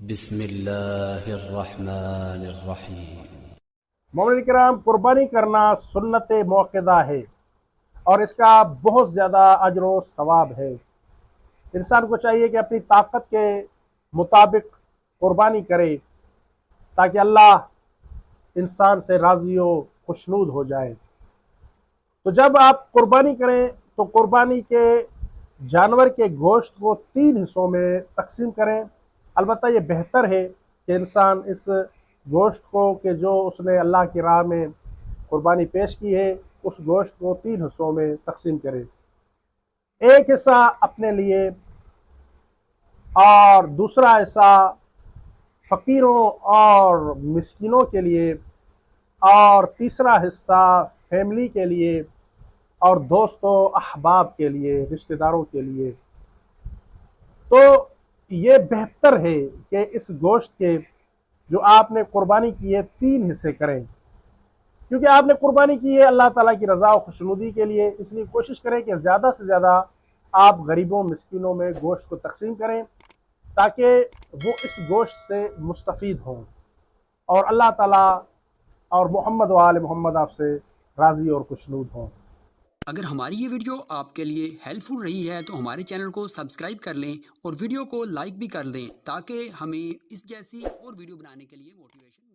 بسم اللہ الرحمن الرحیم۔ مومنین کرام، قربانی کرنا سنت موقدہ ہے اور اس کا بہت زیادہ اجر و ثواب ہے۔ انسان کو چاہیے کہ اپنی طاقت کے مطابق قربانی کرے تاکہ اللہ انسان سے راضی و خوشنود ہو جائے۔ تو جب آپ قربانی کریں تو قربانی کے جانور کے گوشت کو 3 حصوں میں تقسیم کریں۔ البتہ یہ بہتر ہے کہ انسان اس گوشت کو کہ جو اس نے اللہ کی راہ میں قربانی پیش کی ہے اس گوشت کو 3 حصوں میں تقسیم کرے۔ ایک حصہ اپنے لیے اور دوسرا حصہ فقیروں اور مسکینوں کے لیے اور تیسرا حصہ فیملی کے لیے اور دوستوں احباب کے لیے، رشتہ داروں کے لیے۔ تو یہ بہتر ہے کہ اس گوشت کے جو آپ نے قربانی کی ہے 3 حصے کریں، کیونکہ آپ نے قربانی کی ہے اللہ تعالیٰ کی رضا و خوشنودی کے لیے۔ اس لیے کوشش کریں کہ زیادہ سے زیادہ آپ غریبوں مسکینوں میں گوشت کو تقسیم کریں تاکہ وہ اس گوشت سے مستفید ہوں اور اللہ تعالیٰ اور محمد و آل محمد آپ سے راضی اور خوشنود ہوں۔ اگر ہماری یہ ویڈیو آپ کے لیے ہیلپ فل رہی ہے تو ہمارے چینل کو سبسکرائب کر لیں اور ویڈیو کو لائک بھی کر دیں تاکہ ہمیں اس جیسی اور ویڈیو بنانے کے لیے موٹیویشن